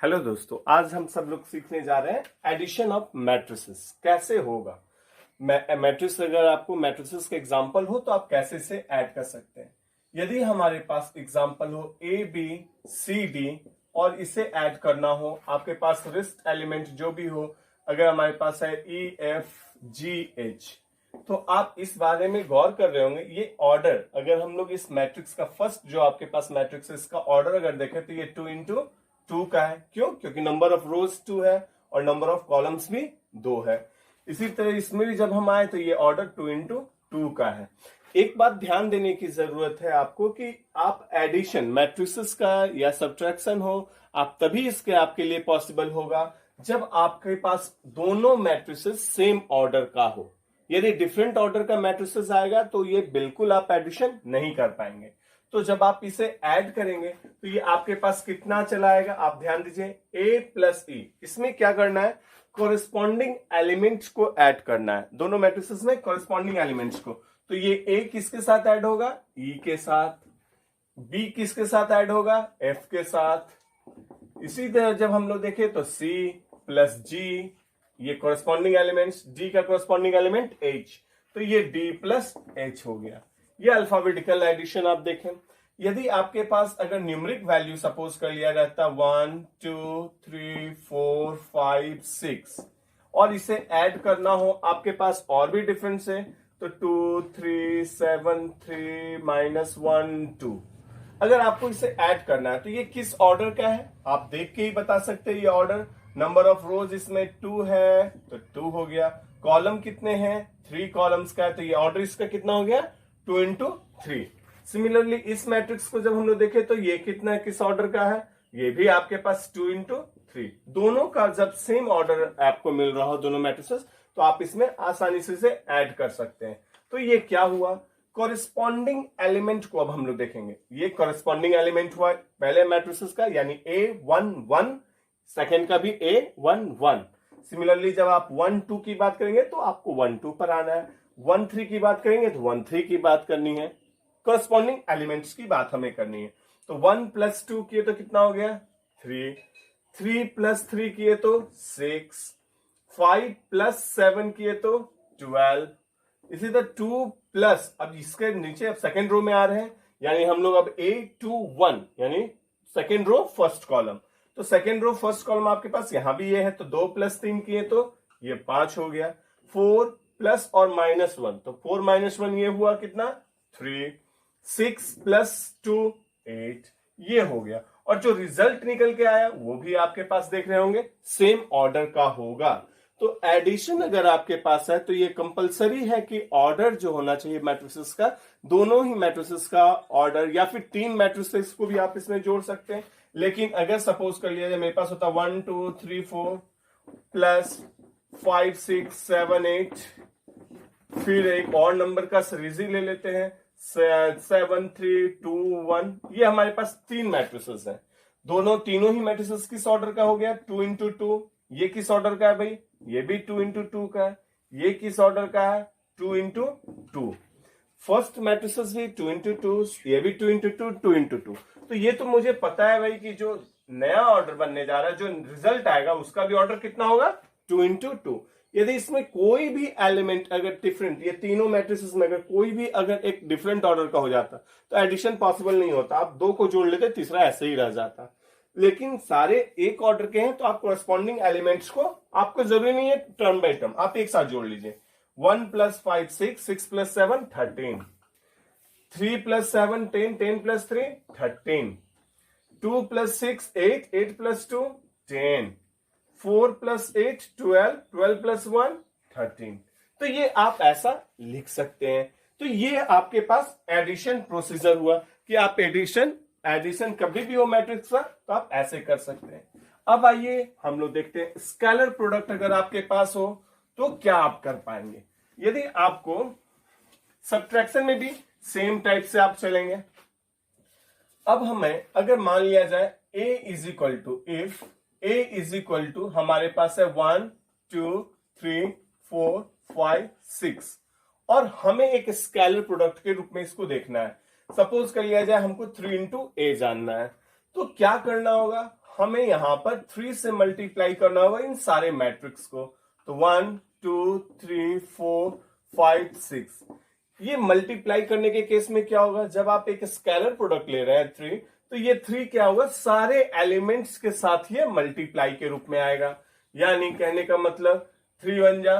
Hello दोस्तों, आज हम सब लोग सीखने जा रहे हैं एडिशन ऑफ मैट्रिसेस कैसे होगा। मैट्रिक्स, अगर आपको मैट्रिसेस का एग्जांपल हो तो आप कैसे से ऐड कर सकते हैं। यदि हमारे पास एग्जांपल हो ए बी सी डी और इसे ऐड करना हो, आपके पास रिस्ट एलिमेंट जो भी हो, अगर हमारे पास है ई एफ जी एच, तो आप इस बारे में गौर कर रहे होंगे। ये ऑर्डर, अगर हम लोग इस मैट्रिक्स का फर्स्ट जो आपके पास मैट्रिक्स है इसका ऑर्डर अगर देखें तो ये 2 का है। क्यों? क्योंकि नंबर ऑफ रोज 2 है और नंबर ऑफ कॉलम्स भी 2 है। इसी तरह इसमें भी जब हम आए तो ये ऑर्डर 2 का है। एक बात ध्यान देने की जरूरत है आपको कि आप एडिशन मैट्रिसेस का या सब्ट्रैक्शन हो, आप तभी इसके आपके लिए पॉसिबल होगा जब आपके पास दोनों मैट्रिसेस सेम ऑर्डर का हो। यदि डिफरेंट ऑर्डर का मैट्रिसेस आएगा तो ये बिल्कुल आप एडिशन नहीं कर पाएंगे। तो जब आप इसे ऐड करेंगे तो ये आपके पास कितना चला आएगा, आप ध्यान दीजिए, a प्लस ई। इसमें क्या करना है, कोरिस्पॉन्डिंग एलिमेंट्स को ऐड करना है, दोनों मैट्रिसेस में कोरिस्पॉन्डिंग एलिमेंट्स को। तो ये a किसके साथ ऐड होगा, e के साथ, b किसके साथ ऐड होगा, f के साथ। इसी तरह जब हम लोग देखें तो c प्लस g, ये कोरिस्पॉन्डिंग एलिमेंट्स, d का कोरिस्पॉन्डिंग एलिमेंट h, तो ये d प्लस h हो गया। ये अल्फाबेटिकल एडिशन आप देखें। यदि आपके पास अगर न्यूमेरिक वैल्यू सपोज कर लिया जाता 1 2 3 4 5 6 और इसे ऐड करना हो, आपके पास और भी डिफरेंस है तो 2 3 7 3 -1 2। अगर आपको इसे ऐड करना है तो ये किस ऑर्डर का है आप देख के ही बता सकते हैं। ये ऑर्डर, नंबर ऑफ रोज इसमें 2 है तो 2 हो गया। कॉलम कितने हैं, 3 कॉलम्स का है, तो ये ऑर्डर इसका कितना हो गया, 2 into 3। सिमिलरली इस मैट्रिक्स को जब हम लोग देखें तो ये कितना है, किस ऑर्डर का है, ये भी आपके पास 2 into 3। दोनों का जब सेम ऑर्डर आपको मिल रहा हो दोनों मैट्रिसेस, तो आप इसमें आसानी से इसे ऐड कर सकते हैं। तो ये क्या हुआ, कॉरेस्पॉन्डिंग एलिमेंट को अब हम लोग देखेंगे। ये कॉरेस्पॉन्डिंग एलिमेंट हुआ पहले मैट्रिसेस का, यानी A11, सेकेंड का भी A11। सिमिलरली जब आप 1 2 की बात करेंगे तो आपको 1 2 पर आना है, 1 3 की बात करेंगे तो 1 3 की बात करनी है। कॉरेस्पॉन्डिंग एलिमेंट्स की बात हमें करनी है। तो 1 प्लस 2 किए तो कितना हो गया, 3। 3 प्लस 3 किए तो 6। 5 प्लस 7 किए तो 12। इसी तरह 2 प्लस, अब इसके नीचे अब सेकेंड रो में आ रहे हैं, यानी हम लोग अब A21 यानी सेकेंड रो फर्स्ट कॉलम। तो सेकेंड रो फर्स्ट कॉलम आपके पास यहां भी ये है, तो 2 प्लस 3 किए तो ये 5 हो गया। 4 प्लस और -1, तो 4 -1 ये हुआ कितना, 3। 6 प्लस 2 8, ये हो गया। और जो रिजल्ट निकल के आया वो भी आपके पास देख रहे होंगे सेम ऑर्डर का होगा। तो एडिशन अगर आपके पास है तो ये कंपलसरी है कि ऑर्डर जो होना चाहिए मैट्रिसेस का, दोनों ही मैट्रिसेस का ऑर्डर, या फिर 3 मैट्रिसेस को भी आप इसमें जोड़ सकते हैं। लेकिन अगर सपोज कर लिया जाए मेरे पास होता 1 2 3 4 प्लस 5 6 7 8, फिर एक और नंबर का सीरीज ले लेते हैं 7 3 2 1, ये हमारे पास 3 मैट्रिसेस हैं। तीनों ही मैट्रिसेस किस ऑर्डर का हो गया, 2 into 2। ये किस ऑर्डर का है भाई, ये भी 2 into 2 का है। ये किस ऑर्डर का है, 2 into 2। फर्स्ट मैट्रिसेस भी 2 into 2, ये भी 2 into 2 2 into 2। तो ये तो मुझे पता है भाई कि जो नया ऑर्डर बनने जा रहा है, जो रिजल्ट आएगा उसका भी ऑर्डर कितना होगा, 2 into 2। यदि इसमें कोई भी एलिमेंट अगर डिफरेंट, ये तीनों मैट्रिसेस में अगर कोई भी अगर एक डिफरेंट ऑर्डर का हो जाता तो एडिशन पॉसिबल नहीं होता। आप 2 को जोड़ लेते, तीसरा ऐसे ही रह जाता। लेकिन सारे एक ऑर्डर के हैं तो आप कोरेस्पॉन्डिंग एलिमेंट्स को, आपको जरूरी नहीं है टर्म बाय टर्म, आप एक साथ जोड़ लीजिए। 1 plus 5 6, 6 plus 7 13, 3 plus 7 10, 10 plus 3 13, 2 plus 6 8, 8 plus 2 10, 4 plus 8 12, 12 plus 1 13। तो ये आप ऐसा लिख सकते हैं। तो ये आपके पास एडिशन प्रोसीजर हुआ कि आप एडिशन कभी भी हो मैट्रिक्स का तो आप ऐसे कर सकते हैं। अब आइए हम लोग देखते हैं स्केलर प्रोडक्ट अगर आपके पास हो तो क्या आप कर पाएंगे। यदि आपको सब्ट्रैक्शन में भी सेम टाइप से आप चलेंगे। अब हमें अगर मान लिया जाए a is equal to, if a is equal to हमारे पास है 1 2 3 4 5 6 और हमें एक स्केलर प्रोडक्ट के रूप में इसको देखना है। सपोज कर लिया जाए हमको 3 into a जानना है, तो क्या करना होगा, हमें यहां पर 3 से मल्टीप्लाई करना होगा इन सारे मैट्रिक्स को। तो 1 2 3 4 5 6, ये मल्टीप्लाई करने के केस में क्या होगा, जब आप एक स्केलर प्रोडक्ट ले रहे हैं 3, तो ये 3 क्या होगा, सारे एलिमेंट्स के साथ ये मल्टीप्लाई के रूप में आएगा। यानी कहने का मतलब 3 1 जा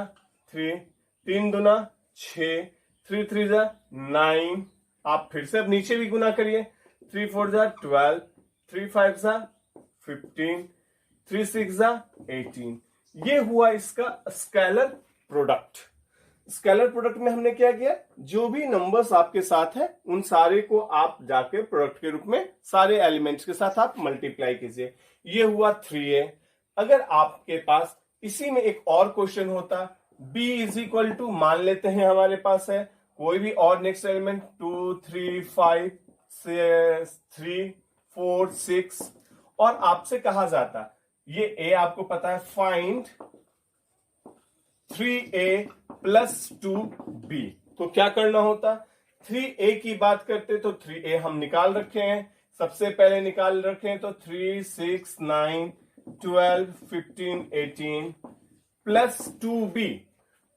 3, 3 दूना 6, 3 3 जा 9, आप फिर से अब नीचे भी गुना करिए, 3 4 जा 12, 3 5 जा 15, 3 6 जा 18। ये हुआ इसका स्केलर प्रोडक्ट। स्केलर प्रोडक्ट में हमने क्या किया, जो भी नंबर्स आपके साथ है उन सारे को आप जाके प्रोडक्ट के रूप में सारे एलिमेंट्स के साथ आप मल्टीप्लाई कीजिए। ये हुआ 3a। अगर आपके पास इसी में एक और क्वेश्चन होता, b इज इक्वल टू मान लेते हैं हमारे पास है कोई भी और नेक्स्ट एलिमेंट 2 3 5 3 4 6, और आपसे कहा जाता ये a आपको पता है, फाइंड 3a प्लस 2b, तो क्या करना होता, 3a की बात करते तो 3a हम निकाल रखे हैं, सबसे पहले निकाल रखे हैं, तो 3 6 9 12 15 18 प्लस 2b।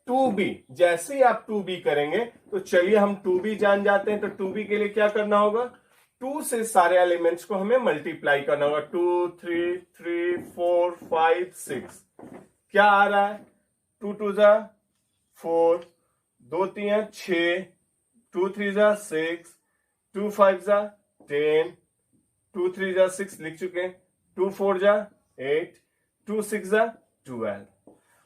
2b जैसे ही आप 2b करेंगे तो चलिए हम 2b जान जाते हैं, तो 2b के लिए क्या करना होगा, 2 से सारे एलिमेंट्स को हमें मल्टीप्लाई करना होगा, 2 3 3 4 5 6। क्या आ रहा है, 2 2 जा 4, 2 3 6, 2 3 जा 6, 2 5 जा 10, 2 3 जा 6 लिख चुके हैं, 2 4 जा 8, 2 6 जा 12।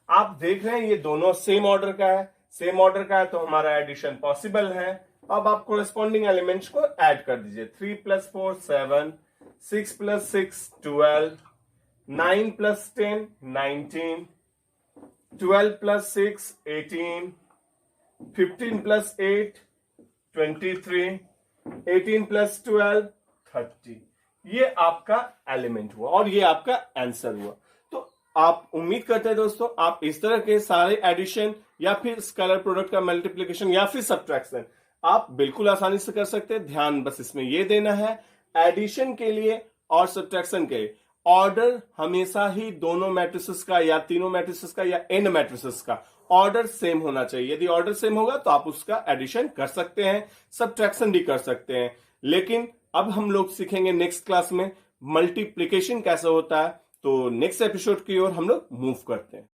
आप देख रहे हैं ये दोनों सेम ऑर्डर का है, सेम ऑर्डर का है तो हमारा एडिशन पॉसिबल है। अब आप कोरेस्पॉन्डिंग एलिमेंट्स को ऐड कर दीजिए, 3 plus 4 7, 6 plus 6 12, 9 plus 10 19, 12 plus 6 18, 15 plus 8 23, 18 plus 12 30। ये आपका एलिमेंट हुआ और ये आपका आंसर हुआ। तो आप उम्मीद करते हैं दोस्तों आप इस तरह के सारे एडिशन या फिर स्केलर प्रोडक्ट का मल्टीप्लिकेशन या फिर सब्ट्रैक्शन आप बिल्कुल आसानी से कर सकते हैं। ध्यान बस इसमें यह देना है, एडिशन के लिए और सब्ट्रैक्शन के लिए ऑर्डर हमेशा ही दोनों मैट्रिसेस का या तीनों मैट्रिसेस का या एन मैट्रिसेस का ऑर्डर सेम होना चाहिए। यदि ऑर्डर सेम होगा तो आप उसका एडिशन कर सकते हैं, सब्ट्रैक्शन भी कर सकते हैं। लेकिन अब हम लोग सीखेंगे नेक्स्ट क्लास में मल्टीप्लिकेशन कैसे होता है, तो नेक्स्ट एपिसोड की ओर हम लोग मूव करते हैं।